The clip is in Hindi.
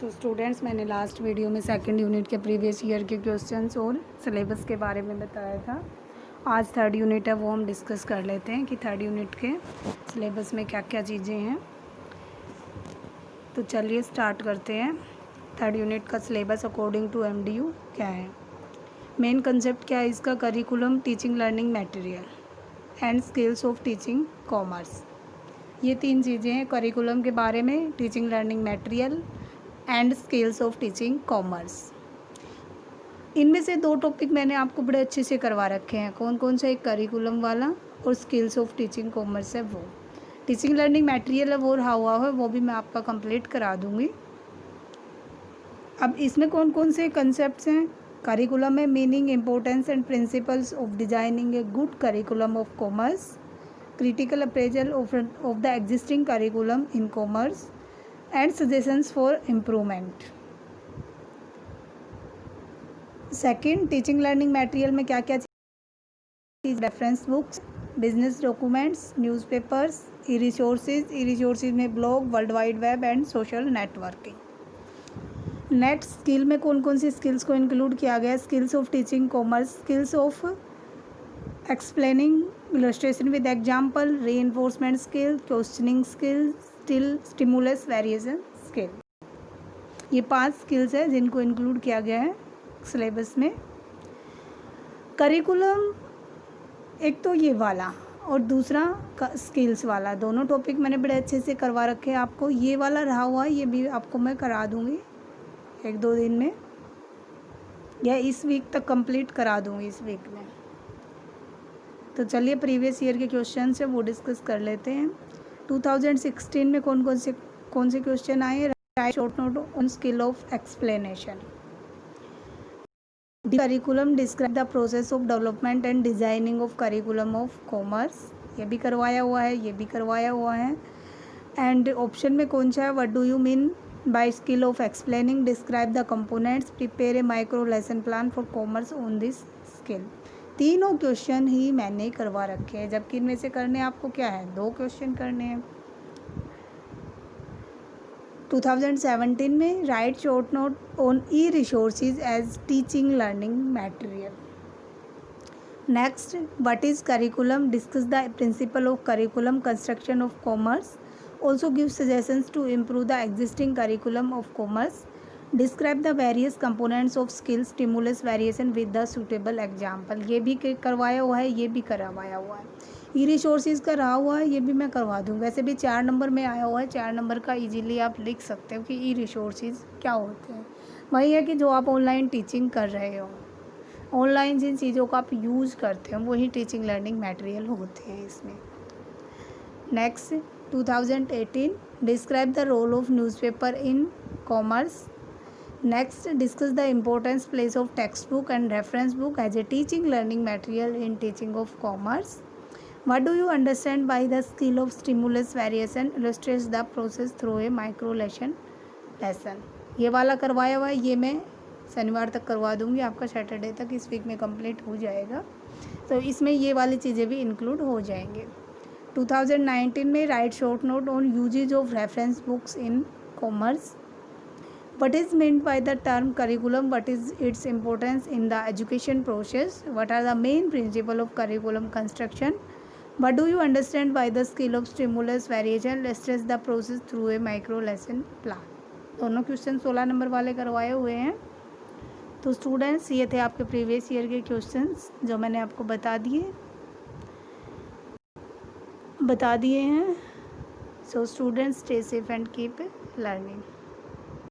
तो स्टूडेंट्स, मैंने लास्ट वीडियो में सेकंड यूनिट के प्रीवियस ईयर के क्वेश्चंस और सिलेबस के बारे में बताया था। आज थर्ड यूनिट है, वो हम डिस्कस कर लेते हैं कि थर्ड यूनिट के सिलेबस में क्या क्या चीज़ें हैं। तो चलिए स्टार्ट करते हैं। थर्ड यूनिट का सिलेबस अकॉर्डिंग टू MDU क्या है। मेन कंसेप्ट क्या है इसका? Curriculum, teaching learning material and skills of teaching commerce. ये तीन चीज़ें हैं करिकुलम के बारे में, teaching learning material and skills of teaching commerce. इनमें से दो टॉपिक मैंने आपको बड़े अच्छे से करवा रखे हैं। कौन कौन सा? एक करिकुलम वाला और स्किल्स ऑफ टीचिंग कॉमर्स है वो। टीचिंग लर्निंग मटेरियल है वो रहा हुआ है, वो भी मैं आपका कंप्लीट करा दूँगी। अब इसमें कौन कौन से कंसेप्ट्स हैं? करिकुलम में meaning, importance and principles of designing a good curriculum of commerce, critical appraisal of the existing curriculum in commerce and suggestions for improvement. Second, teaching learning material में क्या क्या चीज़? Reference books, business documents, newspapers, E resources में blog, world wide web and social networking. Next, skill में कौन कौन सी स्किल्स को इंक्लूड किया गया? Skills of teaching commerce, skills of explaining, illustration with example, री enforcement skill, questioning skill, stimulus variation skill. ये 5 स्किल्स है जिनको इंक्लूड किया गया है सिलेबस में। करिकुलम एक तो ये वाला और दूसरा स्किल्स वाला, दोनों टॉपिक मैंने बड़े अच्छे से करवा रखे हैं आपको। ये वाला रहा हुआ है, ये भी आपको मैं करा दूँगी 1-2 दिन में, या इस वीक तक कंप्लीट करा दूँगी इस वीक में। तो चलिए प्रीवियस ईयर के क्वेश्चन है वो डिस्कस कर लेते हैं। 2016 में कौन से क्वेश्चन आए? Right short note on skill of explanation. Curriculum describe the process of development and designing of curriculum of commerce. ये भी करवाया हुआ है, ये भी करवाया हुआ है। एंड ऑप्शन में कौन सा है? What do you mean by skill of explaining? Describe the components, prepare a micro lesson plan for commerce on this skill. तीनों क्वेश्चन ही मैंने करवा रखे हैं, जबकि इनमें से करने आपको क्या है? 2 क्वेश्चन करने हैं। 2017 में write short note on e resources as teaching learning material. Next, what is curriculum? Discuss the principle of curriculum construction of commerce, also give suggestions to improve the existing curriculum of commerce, describe the various components of skill, stimulus variation with the suitable example. ये भी करवाया हुआ है, ये भी करवाया हुआ है। ई रिसोर्सेज का रहा हुआ है, ये भी मैं करवा दूँ। वैसे भी 4 नंबर में आया हुआ है, 4 नंबर का इजीली आप लिख सकते हो कि ई रिसोर्सेज क्या होते हैं। वही है कि जो आप ऑनलाइन टीचिंग कर रहे हो, ऑनलाइन जिन चीज़ों का आप यूज़ करते हो वही टीचिंग लर्निंग मटेरियल होते हैं इसमें। Next, 2018 describe the role of newspaper in commerce. Next, discuss the importance place of textbook and reference book as a teaching learning material in teaching of commerce. What do you understand by the skill of stimulus variation? Illustrates the process through a micro lesson. ये वाला करवाया हुआ है, ये मैं शनिवार तक करवा दूँगी, आपका सैटरडे तक इस वीक में कंप्लीट हो जाएगा। तो इसमें ये वाली चीज़ें भी इंक्लूड हो जाएंगे। 2019 में write short note on usages of reference books in commerce. What is meant by the term curriculum? What is its importance in the education process? What are the main principles of curriculum construction? What do you understand by the skill of stimulus variation? Stress the process through a micro lesson plan. दोनों क्वेश्चन 16 नंबर वाले करवाए हुए हैं। तो स्टूडेंट्स, ये थे आपके प्रीवियस ईयर के क्वेश्चंस जो मैंने आपको बता दिए हैं। So students, stay safe and keep learning.